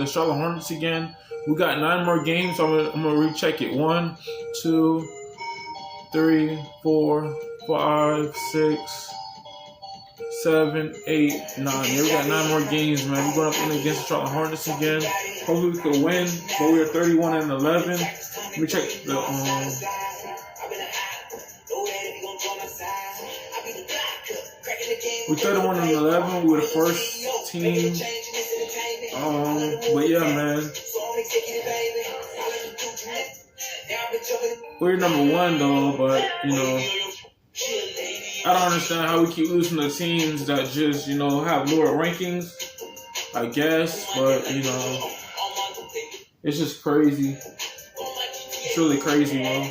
the Charlotte Hornets again. We got 9 more games, so I'm gonna recheck it. 1, 2, 3, 4, 5, 6, 7, 8, 9. Yeah, we got 9 more games, man. We're going up in against the Charlotte Hornets again. Hopefully we could win, but we are 31-11. Let me check the we're 31-11. We were the first team. But yeah, man. We're number 1 though, but you know, I don't understand how we keep losing to teams that just, you know, have lower rankings, I guess, but you know, it's just crazy. It's really crazy, man.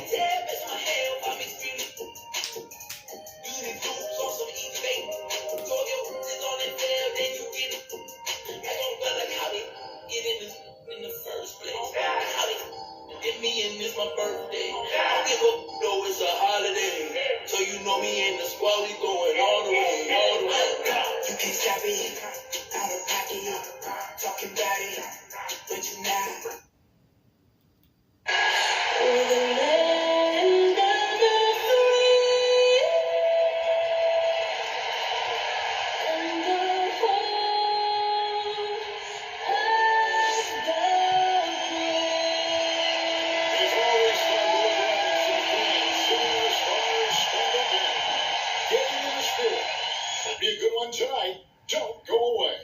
Tonight, don't go away.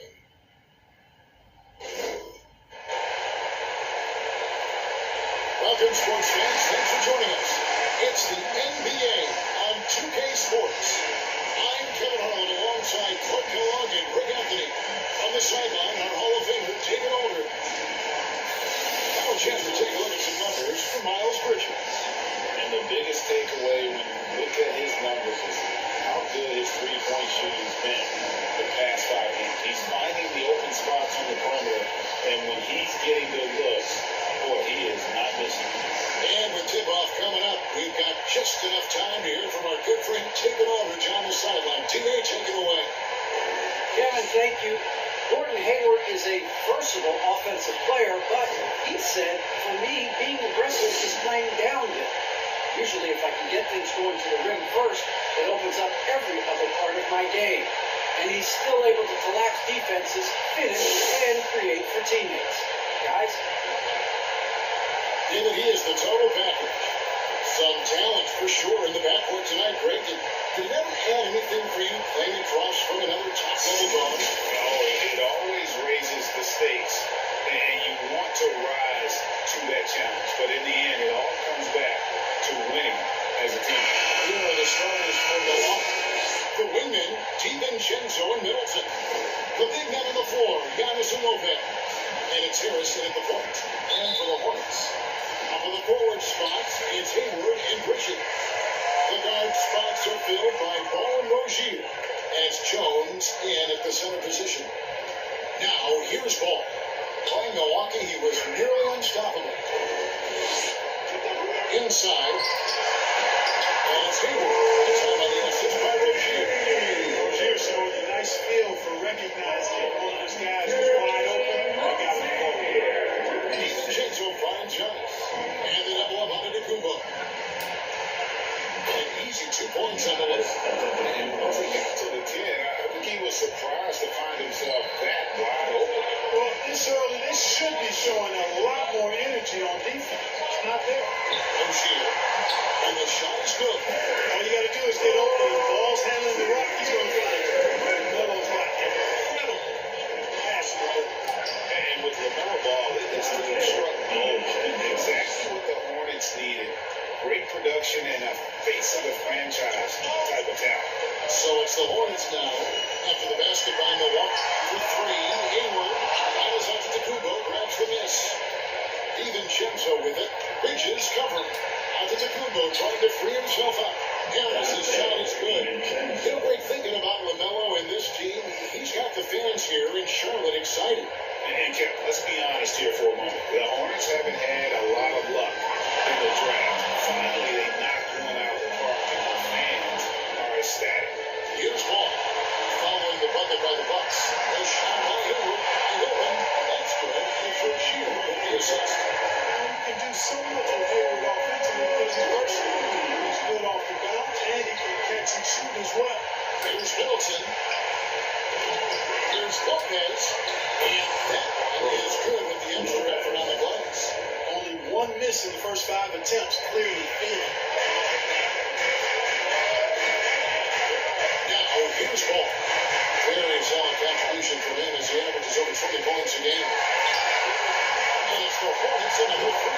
Welcome, sports fans. Thanks for joining us. It's the NBA on 2K Sports. I'm Kevin Harlan alongside Clark Kellogg and Greg Anthony. On the sideline, our Hall of Famer, David Alder. Now a chance to take a look at some numbers from Miles Bridges. And the biggest takeaway when you look at his numbers is how good his three-point shooting's been the past 5 games. He's finding the open spots on the perimeter, and when he's getting good looks, boy, he is not missing. And with tip-off coming up, we've got just enough time to hear from our good friend David Aldridge on the sideline. T.A., take it away. Kevin, thank you. Gordon Hayward is a versatile offensive player, but he said, for me, being aggressive is playing down a bit. Usually, if I can get things going to the rim first, it opens up every other part of my game. And he's still able to collapse defenses, finish, and create for teammates. Guys? David, he is the total package. Some talent for sure in the backcourt tonight, Greg. Did it ever add anything for you playing across from another top-level guard? No, it always raises the stakes, and you want to rise to that challenge. But in the end, it all comes back to winning as a team. Here are the starters for Milwaukee. The wingmen, DiVincenzo and Middleton. The big men on the floor, Giannis and Lopez. And it's Harrison at the point. And for the Hornets, up on the forward spots, it's Hayward and Bridges. The guard spots are filled by Ball and Rozier, as Jones in at the center position. Now, here's Ball. Playing Milwaukee, he was nearly unstoppable. Inside, and it's Hayward. This time on the assist by Rozier. Rozier showed a nice feel for recognizing if one of his guys was wide open. They got him forward. DiVincenzo finds Giannis. And they double up on it to Kubo. An easy 2 points on the list. And once he got to the 10, I think he was surprised to find himself that wide open. Well, this early, they should be showing a lot more energy on defense. It's not there. Rozier. And the shot is good. All you got to do is get open. The ball's handling the rock. He's going to find it. Melo's got incredible passion. And with LaMelo Ball, this team struck gold. Exactly what the Hornets needed. Great production and a face of the franchise type of talent. So it's the Hornets now. After the basket by Milwaukee. For 3, Hayward. Giannis out to Kubo. Grabs the miss. DiVincenzo with it. Bridges covering. Out to Kubo, trying to free himself up. Harris' shot is good. You know, Greg, thinking about LaMelo and this team, he's got the fans here in Charlotte excited. And Kevin, let's be honest here for a moment. The Hornets haven't had a lot of luck in the draft. Finally, they knocked one out of the park, and the fans are ecstatic. Here's Ball. Following the bucket by the Bucks. The shot by Hayward. Open. That's good. assist. You can do so much with Hayward offensively because he's versatile. He's good off the bounce and he can catch and shoot as well. Here's Middleton. Here's Lopez. And that one is good with the extra effort on the glass. Only one miss in the first 5 attempts, clearly feeling. Now, here's Ball. Very solid contribution from him as he averages over 20 points a game. And it's the Hornets in number 3.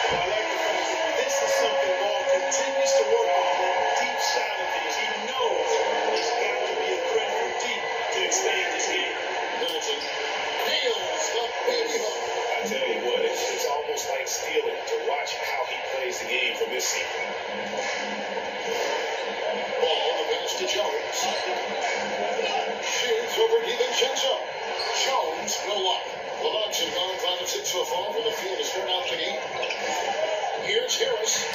I like the fact that this is something Ball continues to work on, that deep side of things. He knows he's got to be a threat from deep to expand his game. Middleton nails the baby hook. I tell you what, it's almost like stealing to watch how he plays the game from this seat. Ball, the pass to Jones. Shoots over DiVincenzo. Jones will lock. The Bucks have gone 5 of 6 so far from the field to start out the game. Here's Harris.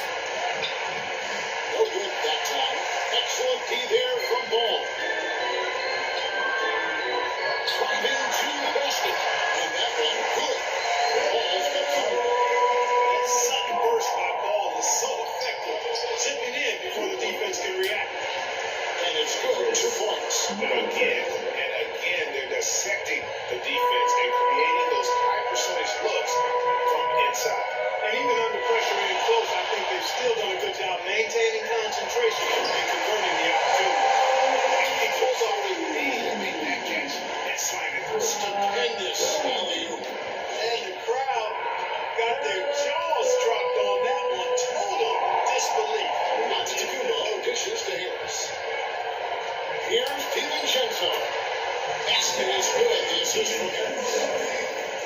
No good that time. Excellent D there from Ball. Driving to the basket. And that one good. Ball's got fired. That sudden burst by Ball is so effective, zipping in before the defense can react. And it's good. 2 points. Now again and again, they're dissecting the defense and creating those high percentage looks from inside. And even under pressure in close, I think they've still done a good job maintaining concentration and converting the opportunity. He pulls off the lead and make that catch and slam it through. Stupendous alley-oop. And the crowd got their jaws dropped on that one. Total disbelief. Antetokounmpo dishes to Harris. Here's DiVincenzo. Basket is good. The assist from Harris.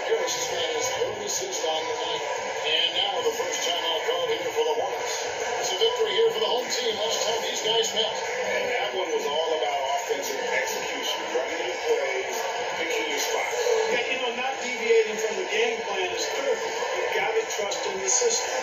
Harris has got his 3rd assist on the night. And now the first timeout called here for the Hornets. It's a victory here for the home team. Last time these guys met. And that one was all about offensive execution, running your plays, picking your spots. Yeah, not deviating from the game plan is critical. You've got to trust in the system.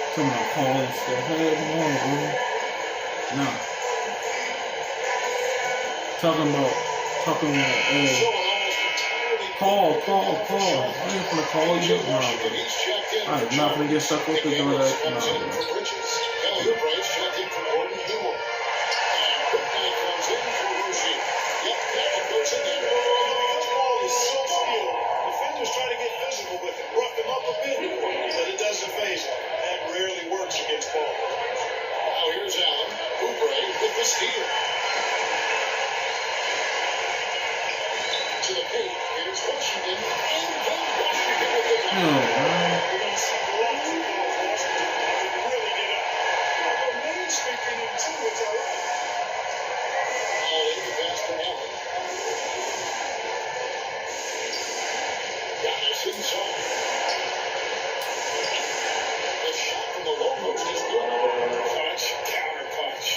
Talking about calling stuff. Hey, come on, bro. Nah. Talking about, Showing almost entirely call. I ain't gonna call you. Nah, bro. He's checked in. I'm not gonna get stuck with the door that. Comes Nah, in bro. for Bridges. Kelly Oubre checked in for Gordon Hayward. And Whitney comes in for Roshi. Yep, back it goes again. This ball is so skilled. Defenders try to get physical with it, rough him up a bit, but it doesn't phase him. That rarely works against Ball. Now here's Allen. Oubre with the steal. To the paint. Here's Washington. And then Washington with the No, man. We're going to see lots of balls. Washington can really get up. But main speaking in two, which I like. All in the pass to Allen. Giannis inside. The shot from the low post is good. Punch, counter punch.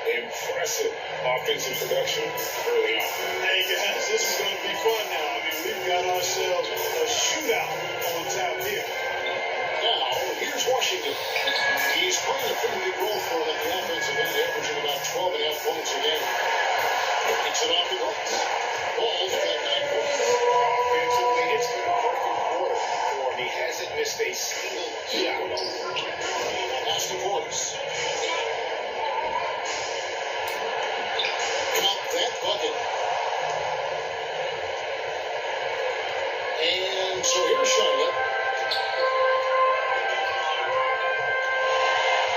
Impressive offensive production early on. Hey guys, this is going to be fun now. I mean, we've got ourselves a shootout on tap here. Now, here's Washington. He's playing a pretty good role for them at the offensive end, averaging about 12.5 points a game. Picks it off the glass. Ball's got 9 points. Offensively, it's been a perfect quarter for him. He hasn't missed a single shot. Pass to Portis. Count that bucket. And so here's Charlotte.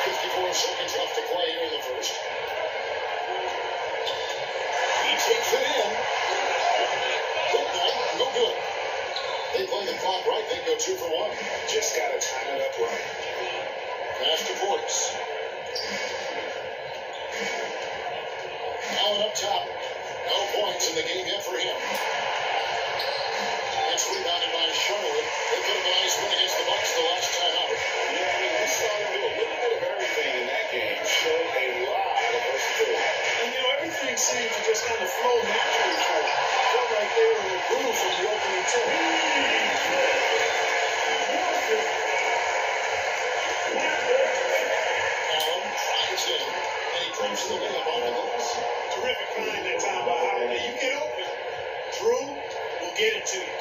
54 seconds left to play here in the first. He takes it in. Good night. No good. They play the clock right. They go 2 for 1. Just got to time it up right. Pass to Portis. top. No points in the game yet for him. That's rebounded by Charlotte. They put up a nice win against the Bucks the last time out. Yeah, I mean, we saw them do a little bit of everything in that game. Showed a lot of versatility. And, everything seemed to just kind of flow naturally for them. Felt like they were in a groove from the opening tip. Allen drives in, and he drives the layup on the glass. Terrific find that time by Holiday. You get open, Drew will get it to you.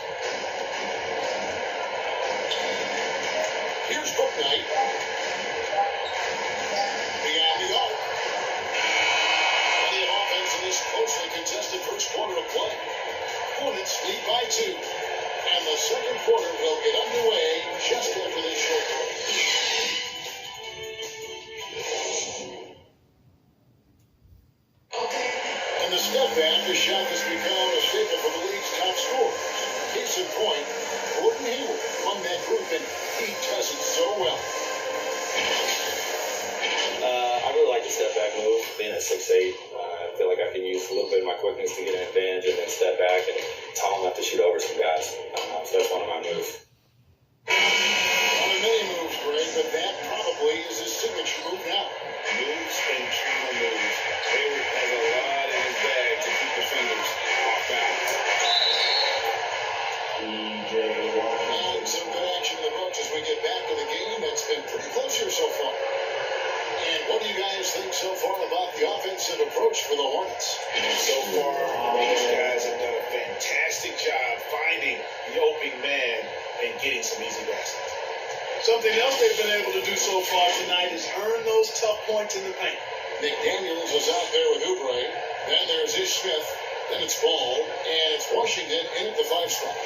Here's Booknight. Beyond the arc. Plenty of offense in this closely contested first quarter of play. Hornets lead by 2. And the second quarter will get underway just after this short break. And the step back, the shot has become a staple for the league's top scorer. Case in point, Gordon Hayward among that group, and he does it so well. I really like the step back move. Being at 6'8", I feel like I can use a little bit of my quickness to get an advantage and then step back and tall enough to shoot over some guys. So that's one of my moves. One of many moves, Greg, but that probably is his signature move now. Moves and counter moves. Hayward has a lot in his bag to keep the fingers off balance. And some good action in the Bucks as we get back to the game. That's been pretty close here so far. And what do you guys think so far about the offensive approach for the Hornets? So far, these guys have done a fantastic job finding the opening man and getting some easy baskets. Something else they've been able to do so far tonight is earn those tough points in the paint. McDaniels is out there with Oubre. Then there's Ish Smith. Then it's Ball. And it's Washington in at the 5 spot.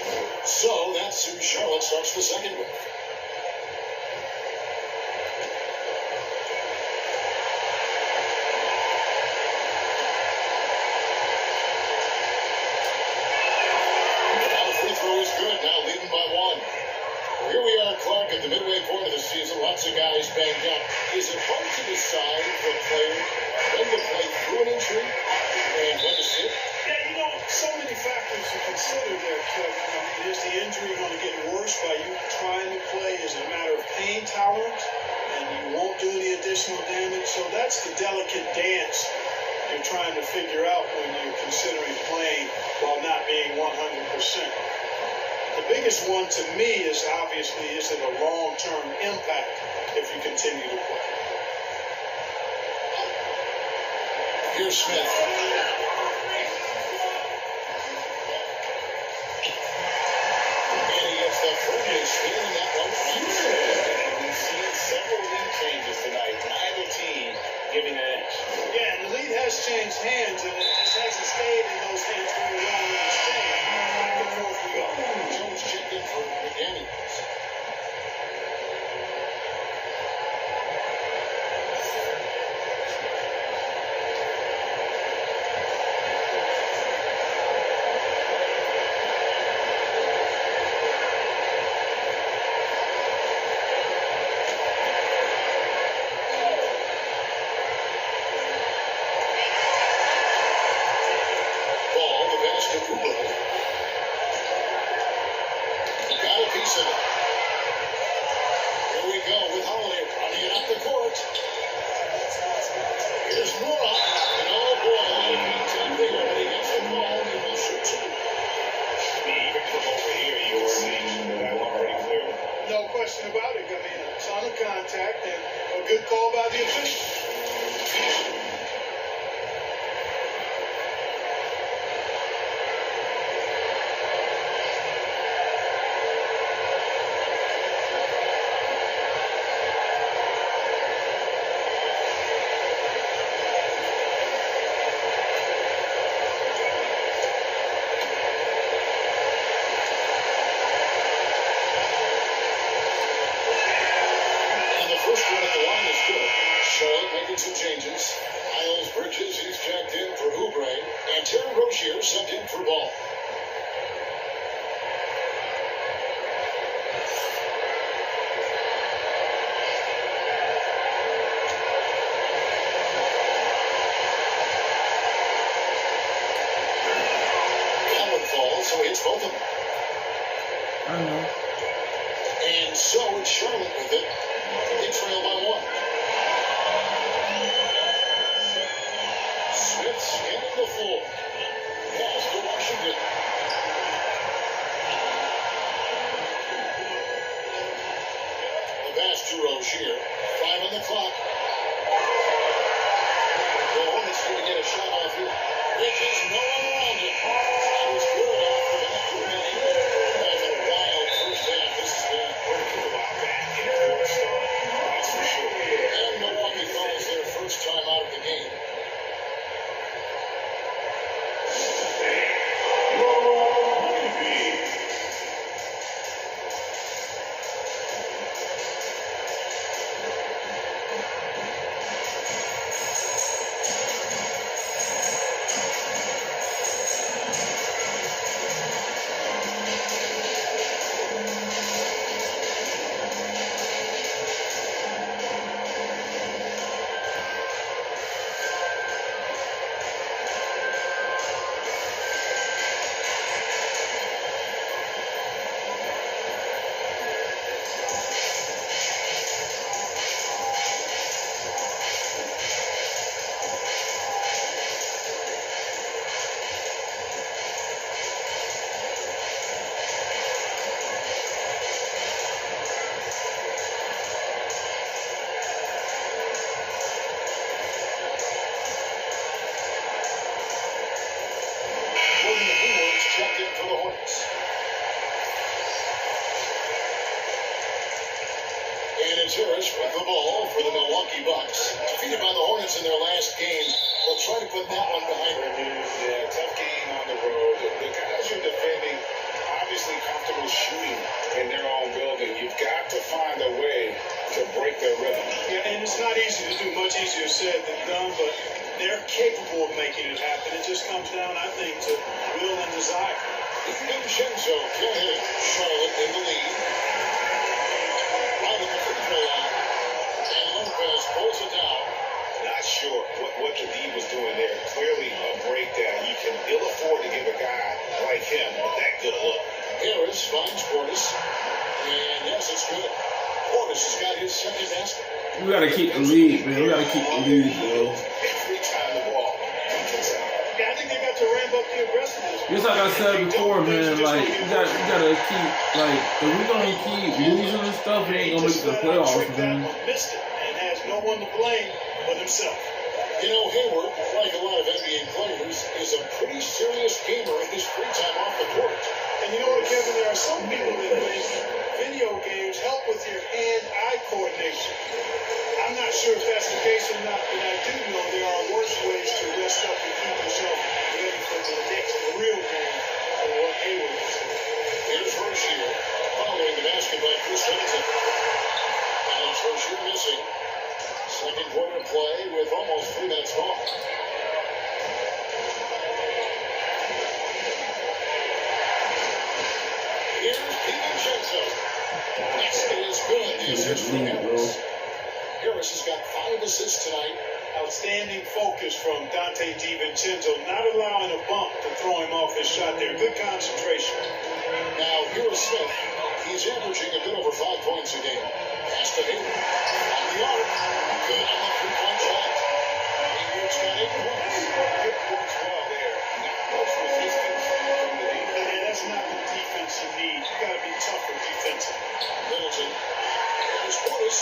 So that's who Charlotte starts the second with. Now the free throw is good. Now leading by 1. Here we are, Clark, at the midway point of the season. Lots of guys banged up. Is it hard to decide for a player when to play through an injury and when to sit? Yeah, so many factors to consider there, Kevin. Is the injury going to get worse by you trying to play? Is it a matter of pain tolerance? And you won't do any additional damage? So that's the delicate dance you're trying to figure out when you're considering playing while not being 100%. The biggest one to me is obviously, is it a long-term impact if you continue to play? Here's Smith. And he gets the firmly stealing that one from We've seen several lead changes tonight. Neither team giving an edge. Yeah, and the lead has changed hands, and it just hasn't stayed in those hands very long when it's changed. Back and forth we go. Jones checked in for McDaniels. Ball, the pass to Cooper. Got a piece of it. Here we go with Holiday running it up the court. Here's Moore. And oh boy, a lot of contact there, but he gets the ball and will shoot 2. Even from over here, you were seeing that one pretty clearly. No question about it. I mean, a ton of contact and a good call by the official. And the first one at the line is good. Charlotte making some changes. Miles Bridges, he's checked in for Oubre. And Terry Rozier sent in for Ball. Charlotte with it. They trail by 1. Smith scanning the floor. Pass to Washington. The pass to Rozier. 5 on the clock. The Hornets need to get a shot off here. Which is no one around it. That was good off the back. That's a wild first half. This has been a while back in the fourth start. That's for sure. And Milwaukee calls their first time out of the game. Checked in for the Hornets. And it's Harris with the ball for the Milwaukee Bucks. Defeated by the Hornets in their last game. They'll try to put that one behind them. Yeah, tough game on the road. The guys are defending, obviously comfortable shooting in their own building. You've got to find a way to break their rhythm. Yeah, and it's not easy to do. Much easier said than done, but they're capable of making it happen. It just comes down, I think, to will and desire. Vincenzo can't hit it. Charlotte in the lead. Right at the free throw line. And Lopez pulls it down. Not sure what the D was doing there. Clearly a breakdown. You can ill afford to give a guy like him that good look. Harris finds Portis. And yes, it's good. Portis has got his second basket. We gotta keep the lead, man. We gotta keep the lead, bro. Every time the ball comes inside. Yeah, I think they got to ramp up the aggressiveness. Just like I said before, man, like, you gotta keep, like, if we gonna keep losing and stuff, we ain't gonna make the playoffs, man. Missed it and has no one to blame but himself. You know, Hayward, like a lot of NBA players, is a pretty serious gamer in his free time off the court. And you know what, Kevin? There are some people that think video games help with your hand-eye coordination. I'm not sure if that's the case or not, but I do know there are worse ways to rest up and keep yourself ready for the next real game than what Hayward is doing. Here's Rozier, following the basket by Chris Middleton. And it's Rozier missing. Second quarter play with almost 3 minutes gone. Here's DiVincenzo. Basket is good. The assist from Harris. Harris has got 5 assists tonight. Outstanding focus from Dante DiVincenzo, not allowing a bump to throw him off his shot there. Good concentration. Now, here's Smith. He's averaging a bit over 5 points a game. Pass to Hayward. On the arc. Good on the three-point shot. Hayward's got 8 points. It works well there. Not much resistance from the D. And that's not the defense you need. You got to be tougher defensively. Middleton. There's Portis.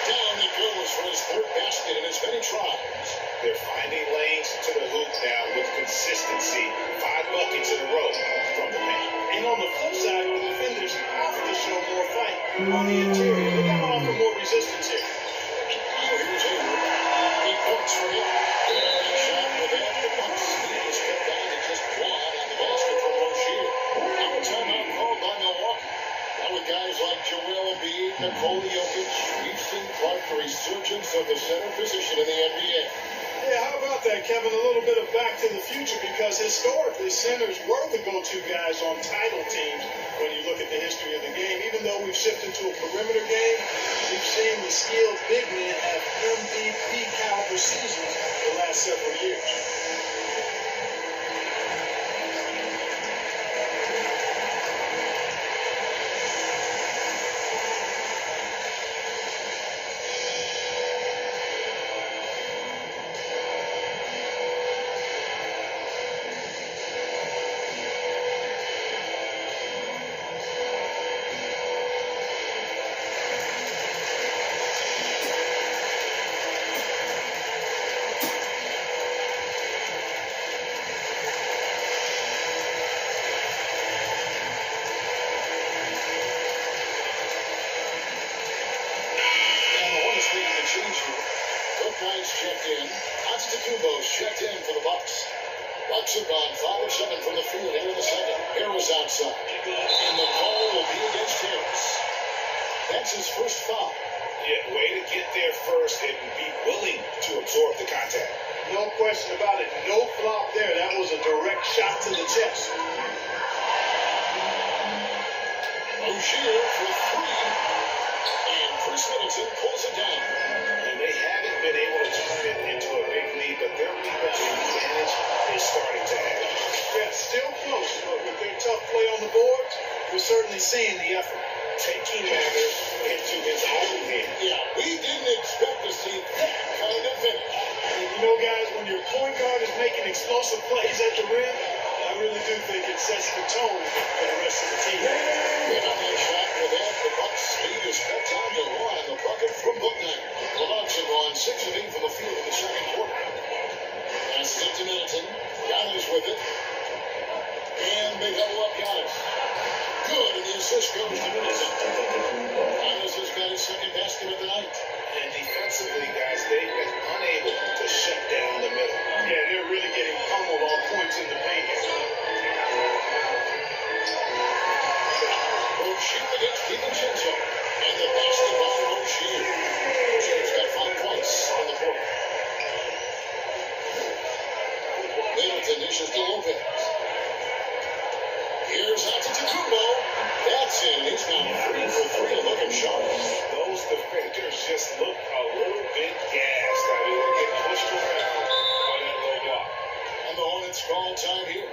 Down he goes for his third basket in as many tries. They're finding lanes to the hoop now with consistency. 5 buckets in a row from the paint. And on the flip side, the defenders have to show more fight on the interior. They're coming off with more resistance here. Now here's Hayward. 8 points for him. Good on that shot with that. The Bucks lead is cut down to just 1 on the basket from Rozier. Now a timeout called by Milwaukee. Now with guys like Joel Embiid, Nikola Jokic, we've seen quite the resurgence of the center position in the NBA. Yeah, how about that, Kevin? A little bit of back to the future, because historically centers were the go-to guys on title teams when you look at the history of the game. Even though we've shifted to a perimeter game, we've seen the skilled big men have MVP caliber seasons the last several years. Antetokounmpo's checked in for the Bucks. Bucks have gone 5 of 7 from the field here in the second. Harris outside. And the call will be against Harris. That's his first foul. Yeah, way to get there first and be willing to absorb the contact. No question about it. No flop there. That was a direct shot to the chest. Rozier for 3. And Chris Middleton pulls it down. And they haven't been able to turn it into a big lead, but their rebounding advantage is starting to happen. Yeah, still close, but with their tough play on the boards, we're certainly seeing the effort. Taking matters into his own hands. Yeah, we didn't expect to see that kind of finish. And you know, guys, when your point guard is making explosive plays at the rim, I really do think it sets the tone for the rest of the team. Good on that shot with that. The Bucks lead is cut down to 1 on the bucket from Booknight. The Bucks have gone 6 of 8 from the field in the second quarter. Passes it to Middleton. Giannis with it. And they double up Giannis. Good, and the assist goes to Middleton. Giannis has got his second basket of the night. And defensively, guys, they've been unable to shut down the middle. Yeah, they're really getting pummeled on points in the paint here. Rozier against DiVincenzo. And the basket by Rozier. Rozier's got 5 points on the court. Middleton dishes to Lopez. Here's Antetokounmpo. That's in. He's gone 3 for 3, looking sharp. Those defenders just look a little bit gassed. I mean, they're getting pushed around on that low block. And the Hornets call time here.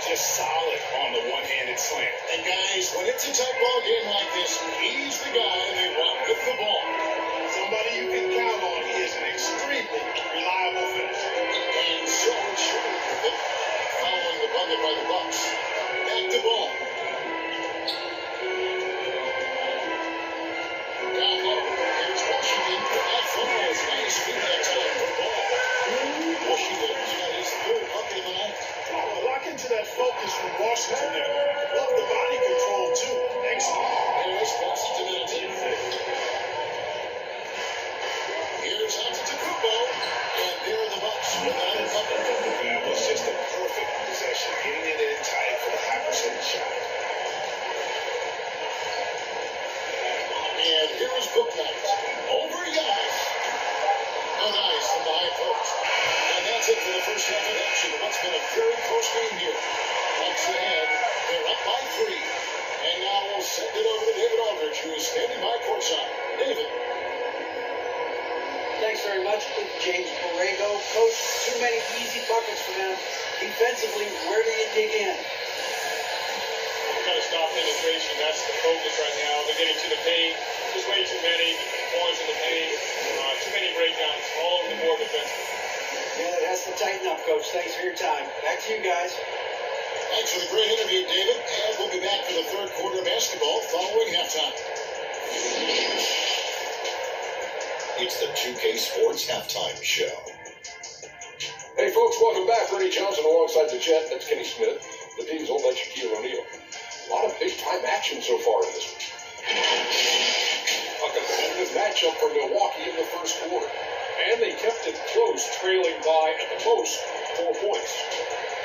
Just solid on the one-handed slant. And guys, when it's a tight ball game like this, he's the guy they want with the ball. Somebody you can count on. He is an extremely reliable finisher. And so it should with it, following the bucket by the Bucks. Back to ball. Down low. Here's Washington. That phone is nice. Feed that time for ball. Washington's got his 3rd bucket of the night. Lock into that focus from Washington there. Love the body control, too. Excellent. Harris passes to Middleton. Here's Antetokounmpo. And there are the Bucks with another bucket. That was just a perfect possession. Getting it in tight for the high percentage shot. And here is Booknight. Over Giannis. Oh, nice from the high post. And that's it for the first half of action. What's been a very close game here. Bucks ahead. They're up by 3. And now we'll send it over to David Aldridge, who is standing by courtside. David. Thanks very much, James Borrego. Coach, too many easy buckets for them. Defensively, where do you dig in? We've got to stop penetration. That's the focus right now. They're getting to the paint. Just way too many points in the paint. Too many breakdowns all over the board defensively. Yeah, it has to tighten up, Coach. Thanks for your time. Back to you guys. Thanks for the great interview, David. And we'll be back for the third quarter of basketball. CBS Sports Halftime Show. Hey folks, welcome back. Ernie Johnson alongside the Jet. That's Kenny Smith. The P's old legend Shaquille O'Neal. A lot of big-time action so far in this one. A competitive matchup for Milwaukee in the first quarter. And they kept it close, trailing by at the most 4 points.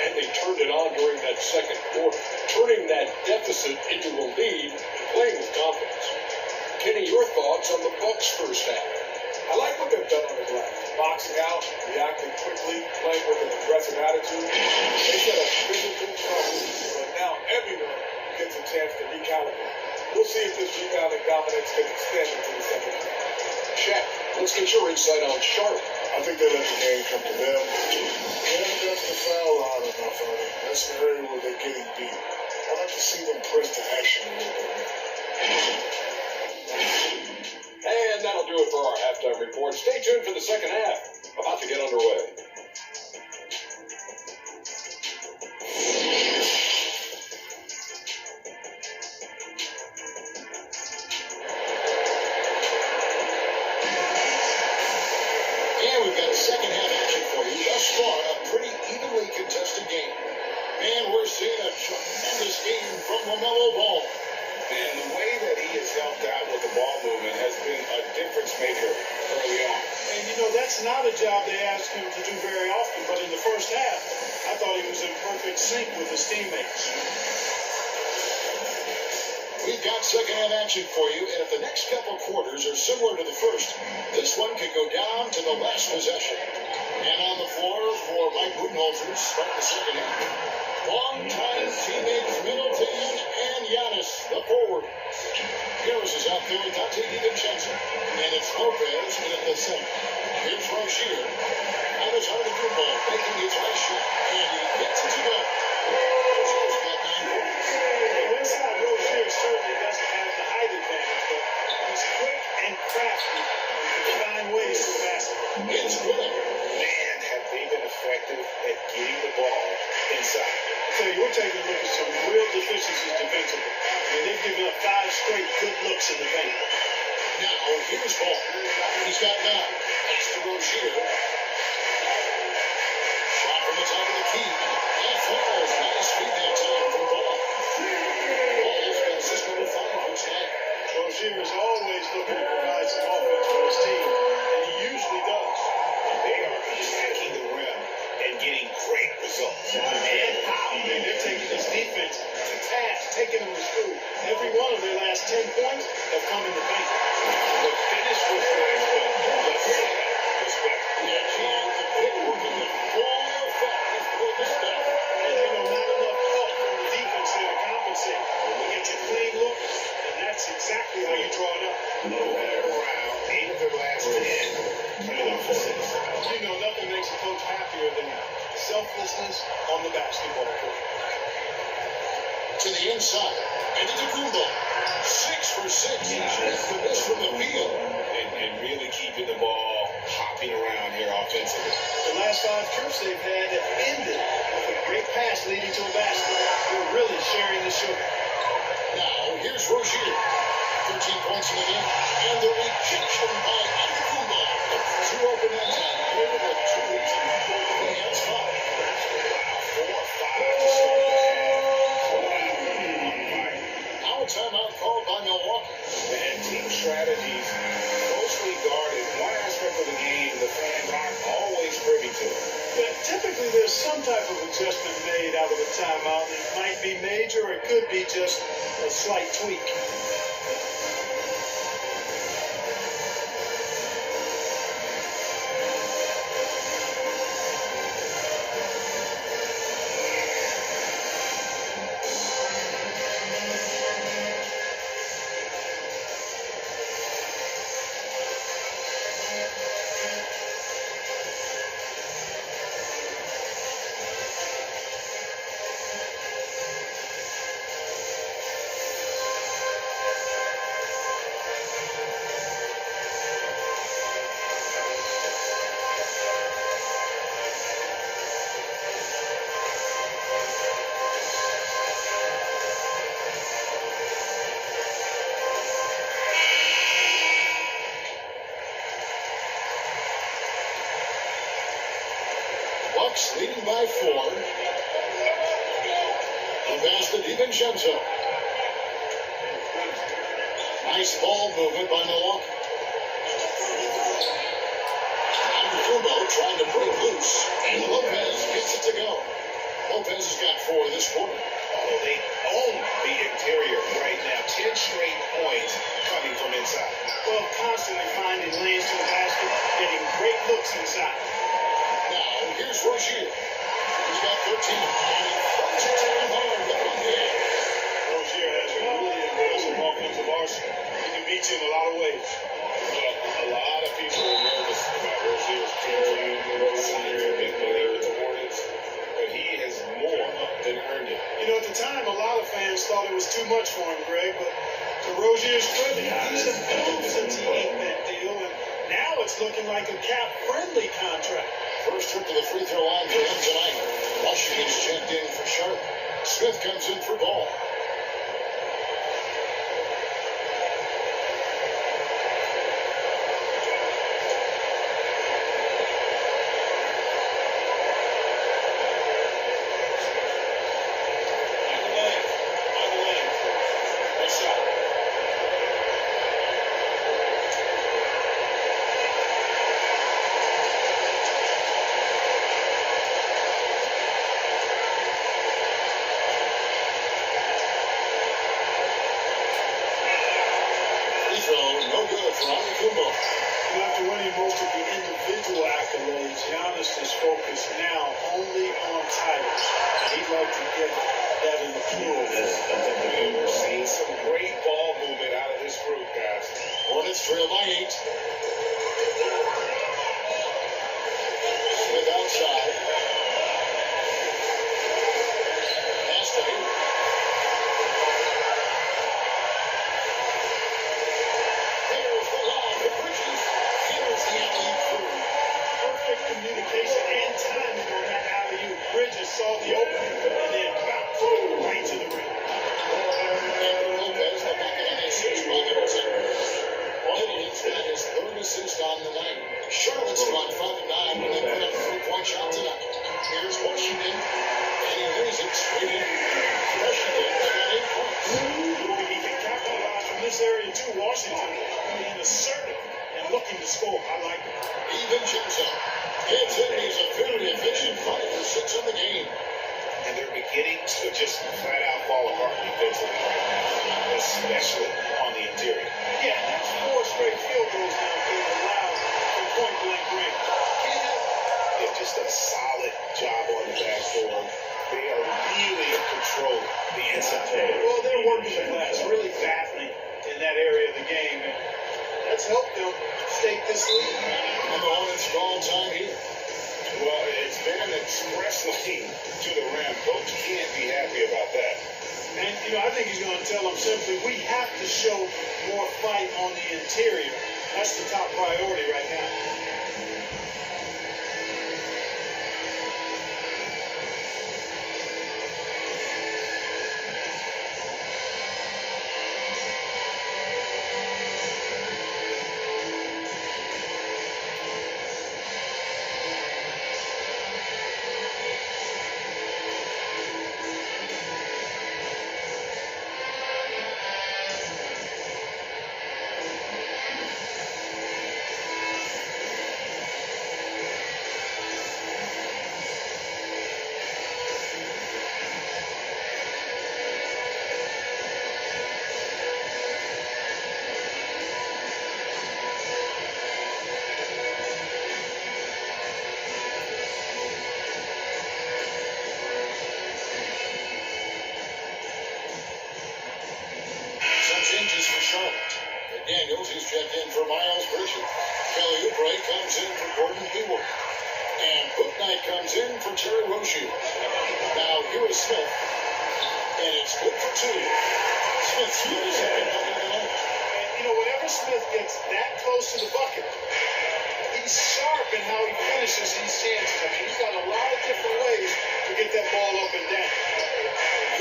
And they turned it on during that second quarter, turning that deficit into a lead and playing with confidence. Kenny, your thoughts on the Bucks' first half? I like what they've done on the glass. Boxing out, reacting quickly, playing with an aggressive attitude. They set a physical trouble, but now everyone gets a chance to recalibrate. We'll see if this rebounding dominance can extend into the second half. Shaq, let's get your insight on Charlotte. I think they let the game come to them. And that's the foul line enough, Ernie. That's the area where they're getting beat. I like to see them press to action a little bit more. And that'll do it for our halftime report. Stay tuned for the second half. About to get underway. And we've got a second half action for you. Thus far, a pretty evenly contested game. Man, we're seeing a tremendous game from LaMelo Ball. And the way that he has helped out with the ball movement has been a difference maker early on. And, you know, that's not a job they ask him to do very often. But in the first half, I thought he was in perfect sync with his teammates. We've got second half action for you, and if the next couple quarters are similar to the first, this one could go down to the last possession. And on the floor for Mike Budenholzer, start the second half. Long-time teammates Middleton and Giannis, the forward. Harris is out there with Dante DiVincenzo, and it's Lopez in at the center. Here's Rozier. That was hard to do ball, making his right shot, and he gets it to go. Rozier's got 9 points. The inside Rozier certainly doesn't have the height advantage, but he's quick and crafty and can find ways to the basket. It's good. Man, have they been effective at getting the ball inside. I tell you, we're taking a look at some real deficiencies defensively. I mean, they've given up 5 straight good looks in the paint. Now, here's Ball. He's got 9. Pass to Rozier. Shot from the top of the key. That falls. Nice feed that time from Ball. Ball's consistent with 5 tonight. Rozier is always looking to provide some offense for his team, and he usually does. They are attacking the rim and getting great results. And how? They're taking this defense to task, taking them to school. Every one of their last 10 points have come in the paint. The finish was nice, but the setup was better. Yeah, the big work in the full effect of putting this down. And, you know, not enough help from the defense there to compensate. They get you clean look, and that's exactly how you draw it up. They're around 8 of their last 10 coming off assists. You know, nothing makes a coach happier than selflessness on the basketball court. To the inside. And to Kumbo. 6 for 6. Yeah. The miss from the field. And really keeping the ball hopping around here offensively. The last 5 trips they've had have ended with a great pass leading to a basket. They're really sharing the sugar. Now, here's Rozier. 13 points in the game. And the rejection by Kumbo. 2 open that time. Here with 2 easy. He has 5. 4 or 5 to start the half. Now a timeout called by Milwaukee. And team strategies closely guarded. One aspect of the game the fans aren't always privy to. Yeah, typically there's some type of adjustment made out of a timeout. It might be major, or it could be just a slight tweak. leading by 4. The pass to DiVincenzo. Nice ball movement by Milwaukee. Kubo trying to break loose, and Lopez gets it to go. Lopez has got 4 this quarter. Although they own the interior right now, 10 straight points coming from inside. Well, constantly finding lanes to the basket, getting great looks inside. Now, here's Rozier. He's got 13, and he throws it to him hard with one hand. Rozier has a really impressive offensive arsenal. He can beat you in a lot of ways. Well, a lot of people are nervous about Rozier's future. Signed for big money with the Hornets, but he has more than earned it. You know, at the time, a lot of fans thought it was too much for him, Greg, but to Rozier's credit, he's improved since he inked that deal, and now it's looking like a cap-friendly contract. First trip to the free throw line for him tonight. Washington's checked in for Charlotte. Smith comes in for Ball. After winning most of the individual accolades, Giannis is focused now only on titles. He'd like to get that in the plural. We're seeing some great ball movement out of this group, guys. Hornets trail by 8. Smith outside. Pass to Hayward. Perfect communication and timing on that alley-oop. Bridges saw the opening and then bounced right to the rim. Lopez, the bucket on the assist by Middleton. Middleton's got his 3rd assist on the night. Charlotte's gone 5 of 9 when they put up a 3-point shot tonight. Here's Washington, and he lays it straight in. Washington's got 8 points. He can capitalize from this area too. Washington being assertive and looking to score. I like it. DiVincenzo gets it. He's a very efficient 5 for 6 in the game. And they're beginning to just flat out fall apart defensively right now, especially on the interior. Yeah, that's 4 straight field goals now being allowed from point-blank range. They've just done a solid job on the backboard. They are really controlling the inside. Well, they're working the glass really badly in that area of the game, and that's helped them stake this lead. And the Hornets for all time here. Well, it's been an express lane to the rim. Coach can't be happy about that. And, you know, I think he's going to tell them simply, we have to show more fight on the interior. That's the top priority right now. Changes for Charlotte. McDaniels, he's checked in for Miles Bridges. Kelly Oubre comes in for Gordon Hayward. And Booknight comes in for Terry Rozier. Now here is Smith. And it's good for 2. Smith's got his second bucket of the night. And, you know, whenever Smith gets that close to the bucket, he's sharp in how he finishes these chances. I mean, he's got a lot of different ways to get that ball up and down.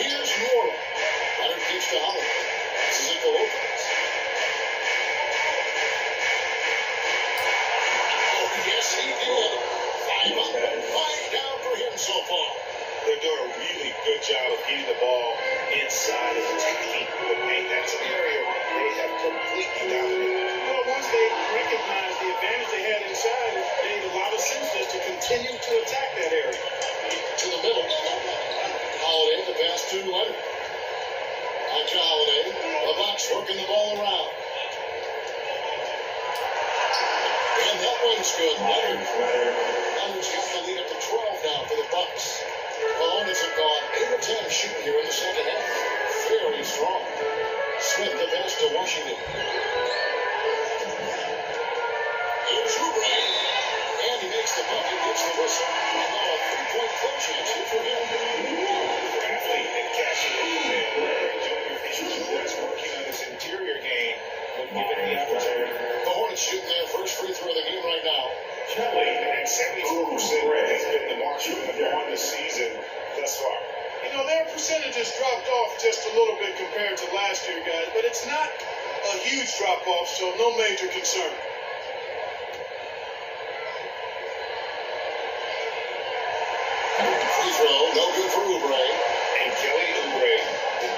Here's New Orleans. Leonard gives to Holiday. This is it to Lopez. Oh, yes, he did. 5 up, 5 down for him. So continue to attack that area. To the middle. Holiday, the pass to Leonard. Back to Holiday. The Bucks working the ball around. And that one's good. Leonard's got the lead up to 12 now for the Bucks. The Hornets have gone 8 of 10 shooting here in the second half. Very strong. Smith the pass to Washington. Here's Oubre. And he makes the bucket, gets the whistle. And now a 3-point play chance here for him. Athlete and catching Jr. is working on his interior game when given the opportunity. The Hornets shooting their first free throw of the game right now. Kelly at 74% has been the mark for them on this season thus far. You know, their percentage has dropped off just a little bit compared to last year, guys, but it's not a huge drop-off, so no major concern. Free throw, no good for Oubre. And Kelly Oubre,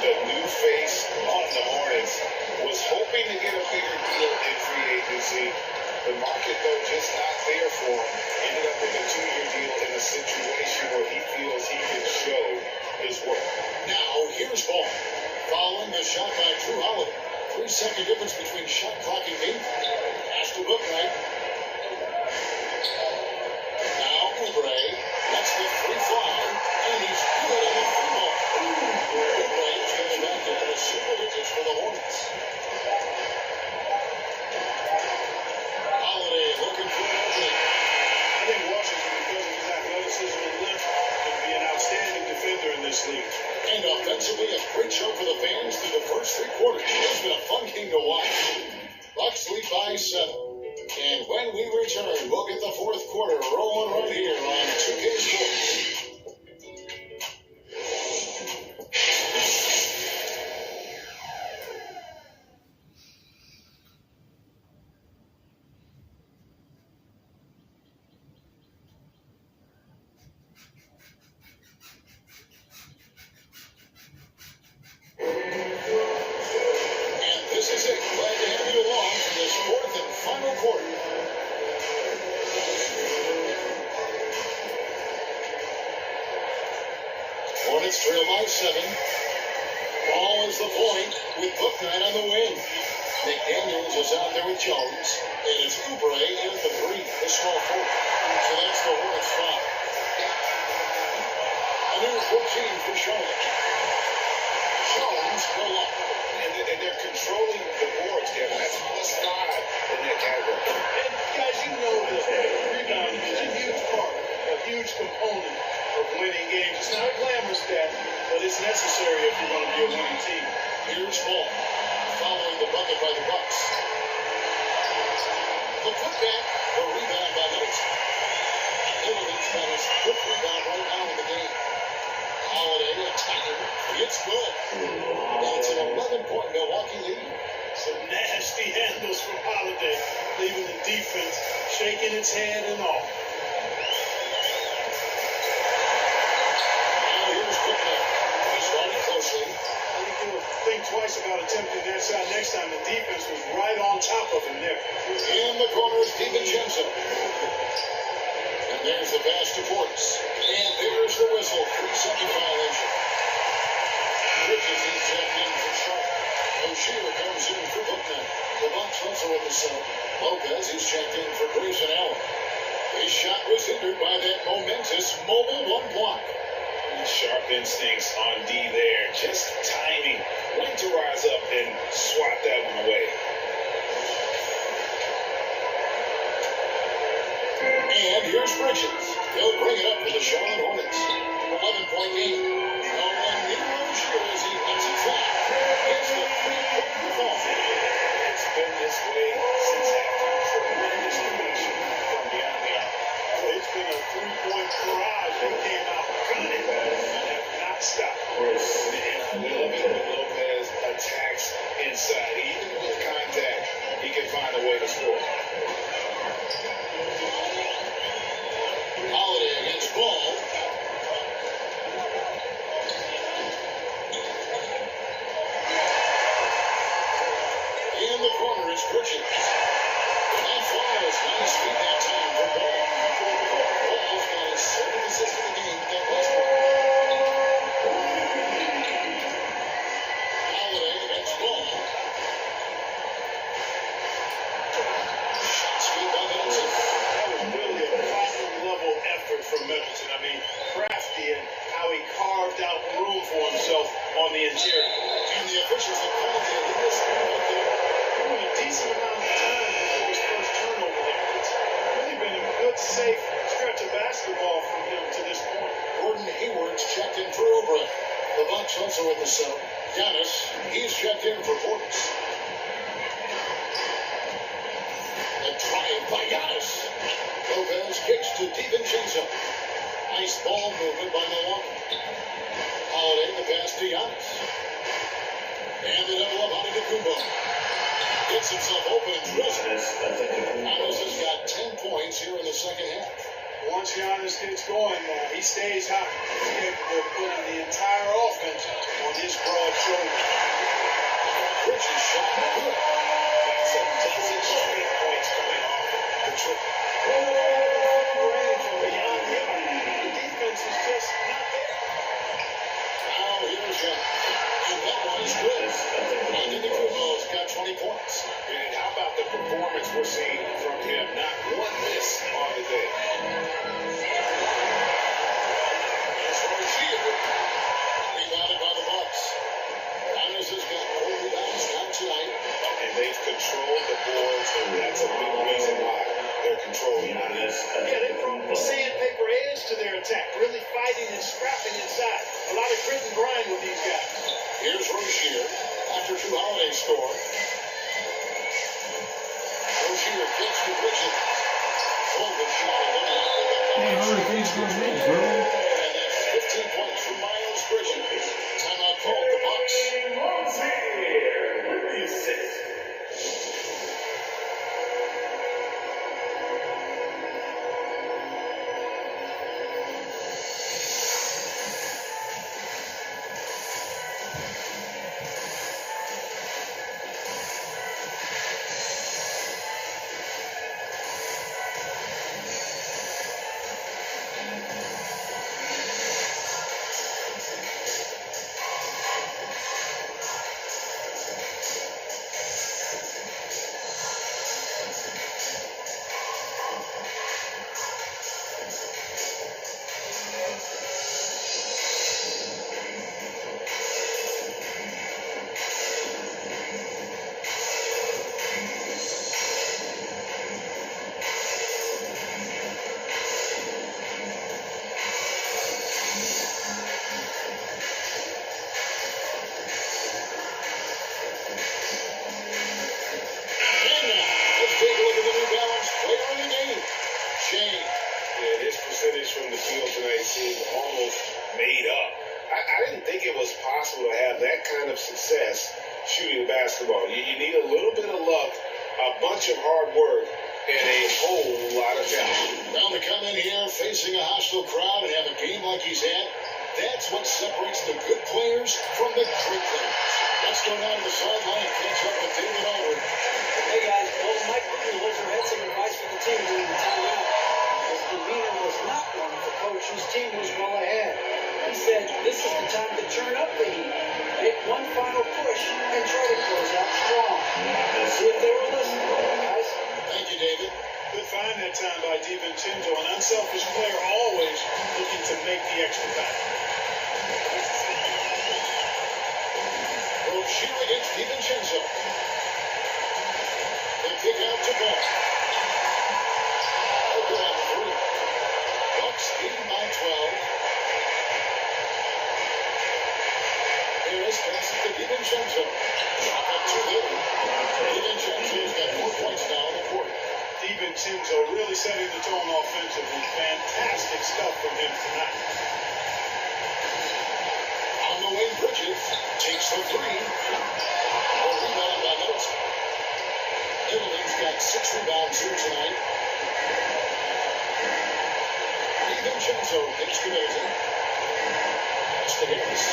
the new face on the Hornets, was hoping to get a bigger deal in free agency. The market, though, just not there for him. Ended up with a 2-year deal in a situation where he feels he can show his work. Now, here's ball. Following the shot by Drew Holiday. 3-second difference between shot clock and game. Pass to Booknight. Now, Oubre. That's the 3-fly. And he's good on the free ball. Oubre is going back into the single digits for the Hornets. Holiday looking for an opening. I think Washington, because of his athleticism and length, can be an outstanding defender in this league. And offensively, a great show for the fans through the first 3 quarters. It's been a fun game to watch. Bucks lead by 7. And when we return, we'll get the fourth quarter rolling right here on 2K Sports. This is it. Glad to have you along for this fourth and final quarter. Hornets trail by 7. Ball is the point with Booknight on the wing. McDaniels is out there with Jones. And it's Oubre in at the 3, the small forward. So that's the Hornets 5. A new 14 for Charlotte. Jones go up. And they're controlling the boards, Kevin. That's +5 in that category. And guys, you know that rebounding is a huge part, a huge component of winning games. It's not a glamorous stat, but it's necessary if you're going to be a winning team. Here's ball. Following the bucket by the Bucks. The putback, the rebound by Middleton. Middleton's got his quick rebound right now in the game. Holiday attacking. It's good. And it's an 11-point Milwaukee lead. Some nasty handles from Holiday, leaving the defense shaking its head and all. Now here's Booknight. He's riding closely. I think he'll think twice about attempting that shot next time. The defense was right on top of him there. In the corner is DiVincenzo. And there's the pass to Portis. And there's the whistle. 3-second violation. Bridges is checked in for Charlotte. O'Shea comes in for Booknight. The Bucks also in the center. Lopez is checked in for Grayson Allen. His shot was hindered by that momentous mobile 1 block. Sharp instincts on D there. Just timing. When to rise up and swat that one away. And here's Bridges. He'll bring it up for the Charlotte Hornets. 11-point game. No one near O'Shea as he lets it fly. It's the 3-point ball. It's been this way since halftime. Tremendous production from beyond the arc. It's been a 3-point barrage that came out gunning and have not stopped. Man, I love it when Lopez attacks inside. Even with contact, he can find a way to score. Holiday against Ball. In the corner is Bridges. That flies. Nice feed that time for Ball. Ball officials have called the illegal screen right there. He went a decent amount of time before his first turnover there. It's really been a good, safe stretch of basketball from him to this point. Gordon Hayward's checked in for Oubre. The Bucks also in the zone. Giannis, he's checked in for Portis. A drive by Giannis. Lopez kicks to DiVincenzo. Nice ball movement by Milwaukee. Holiday the pass to Giannis. And the double up on Kumbo. Gets himself open and drills it. Giannis has got 10 points here in the second half. Once Giannis gets going, he stays hot. He's capable of putting the entire offense on his broad shoulders. Bridges shot good. That's a dozen straight points coming off the trip. Range from beyond him. The defense is just not there. Now here's him. And that one is good. Antetokounmpo's got 20 points. And how about the performance we're seeing from him? Not one miss on the day. It's Rozier. Rebounded by the Bucks. Giannis has got 4 rebounds now tonight. And they've controlled the boards, and that's a big reason why they're controlling this. Yeah, they brought the sandpaper edge to their attack, really fighting and scrapping inside. A lot of grit and grind with these guys. Here's Rozier after Drew Holiday scored. Rozier kicks to Bridges. Open shot. Man, hurry, please go ahead, bro. And that's 15 points from Miles Bridges. Timeout called the Bucks. From the field tonight seemed almost made up. I didn't think it was possible to have that kind of success shooting basketball. You need a little bit of luck, a bunch of hard work, and a whole lot of talent. Bound to come in here facing a hostile crowd and have a game like he's had. That's what separates the good players from the great players. Let's go down to the sideline and catch up with David Allred. Hey guys, well, Mike Budenholzer had some advice for the team during the timeout. His demeanor was not one of the coach whose team was well ahead. He said, this is the time to turn up the heat, make one final push, and try to close out strong. See if they were listening, guys. Thank you, David. Good find that time by DiVincenzo, an unselfish player, always looking to make the extra pass. Rozier against DiVincenzo. They kick out to Ball. Open on the three. Bucks leading by 12. Harris passes to DiVincenzo. Drop up too little. DiVincenzo's got 4 points now in the quarter. DiVincenzo really setting the tone offensively. Fantastic stuff from him tonight. On the way, Bridges takes the three. A rebound by Middleton. Middleton's got 6 rebounds here tonight. DiVincenzo gets to Middleton. That's to Harris.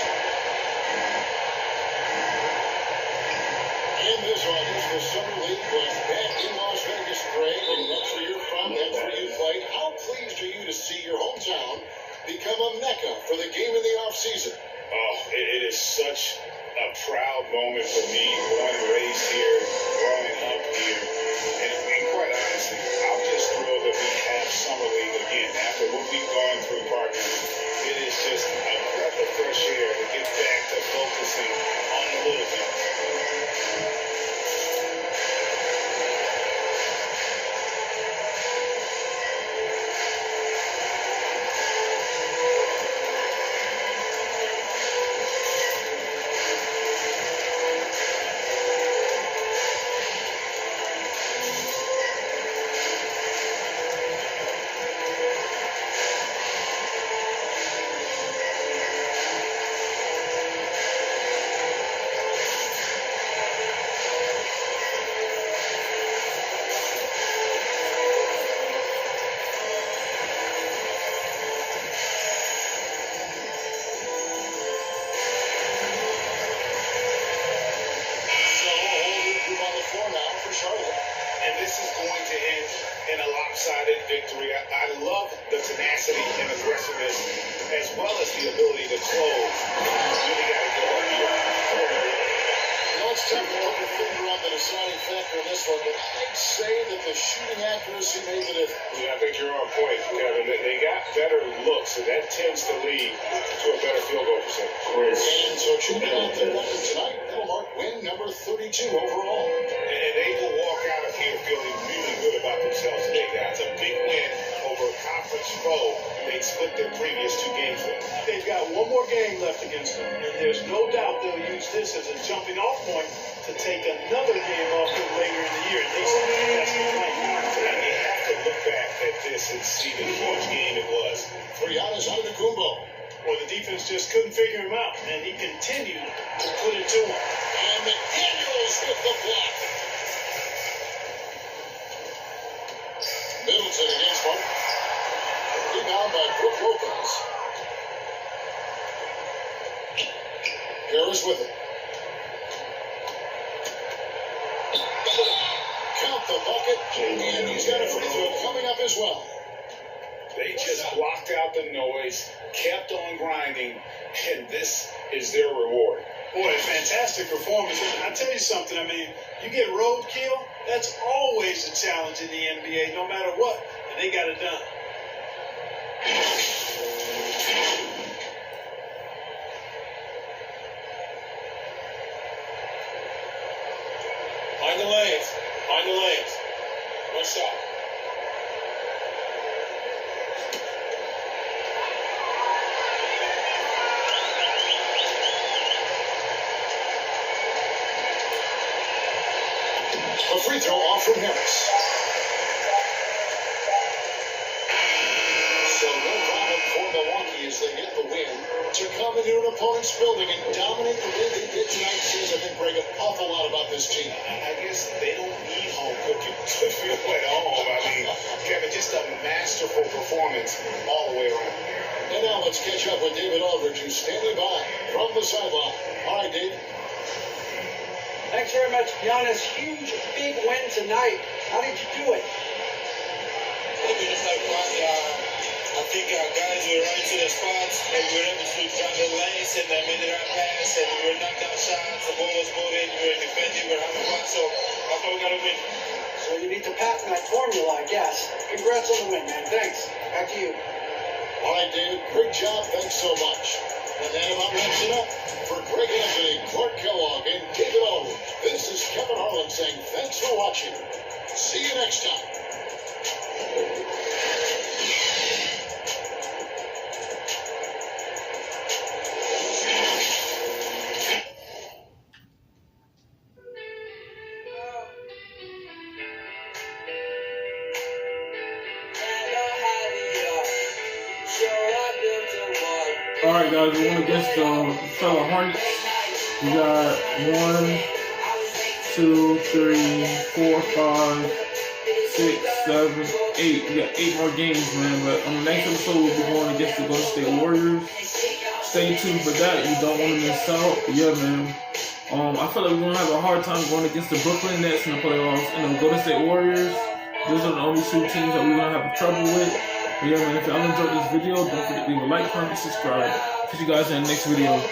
And this August, the Summer League was back in Las Vegas, Greg, and that's where you're from, that's where you played. How pleased are you to see your hometown become a mecca for the game in the offseason? Oh, it is such a proud moment for me, born and raised here, growing up here. And quite honestly, I'm just thrilled that we have Summer League again. After what we've gone through, partner, it is just a breath of fresh air to get back to focusing on the little things. victory. I love the tenacity and aggressiveness as well as the ability to close. Really got to go under. Now it's time to put your finger on the deciding factor in this one, but I'd say that the shooting accuracy made the difference. Yeah, I think you're on point, Kevin. They got better looks, and that tends to lead to a better field goal percentage. And so shooting out their record tonight, that'll mark win number 32 overall. And they will walk out of here feeling really good about themselves today, guys. A big win over a conference foe they'd split their previous 2 games with. They've got one more game left against them, and there's no doubt they'll use this as a jumping off point to take another game off them later in the year. At least that's the plan. And you have to look back at this and see the huge game it was. For Giannis Antetokounmpo. Well, the defense just couldn't figure him out, and he continued to put it to him. And McDaniels with the block. Middleton against Martin. Rebound by Brook Lopez. Harris with it. Count the bucket, and he's got a free throw coming up as well. They just blocked out the noise, kept on grinding, and this is their reward. Boy, fantastic performance. And I tell you something, I mean, you get roadkill, that's always a challenge in the NBA, no matter what, and they got it done. Find the lanes. Find the lanes. One shot. A free throw off from Harris. So no problem for Milwaukee as they get the win to come into an opponent's building and dominate the way they did tonight. Says I think Greg an awful lot about this team. I guess they don't need home cooking to feel at home. I mean, Kevin, just a masterful performance all the way around. And now let's catch up with David Aldridge, who's standing by from the sideline. All right, Dave. Thanks very much, Giannis. Huge, big win tonight. How did you do it? Just like one, I think our guys were running to the spots and we were able to drive the lanes and I made the right pass and we were knocking down shots, the ball was moving, we were defending, we were having fun, so that's why we got to win. So you need to patent that formula, I guess. Congrats on the win, man. Thanks. Back to you. All right, David. Great job. Thanks so much. And that about wraps it up. For Greg Anthony, Clark Kellogg, and David Aldridge, this is Kevin Harlan saying thanks for watching. See you next time. All right, guys, we're going against the fellow Hornets. We got 1, 2, 3, 4, 5, 6, 7, 8. We got 8 more games, man. But on the next episode, we'll be going against the Golden State Warriors. Stay tuned for that. You don't want to miss out. Yeah, man. I feel like we're going to have a hard time going against the Brooklyn Nets in the playoffs and the Golden State Warriors. Those are the only 2 teams that we're going to have trouble with. But yeah, man, if y'all enjoyed this video, don't forget to leave a like, comment, subscribe. See you guys in the next video.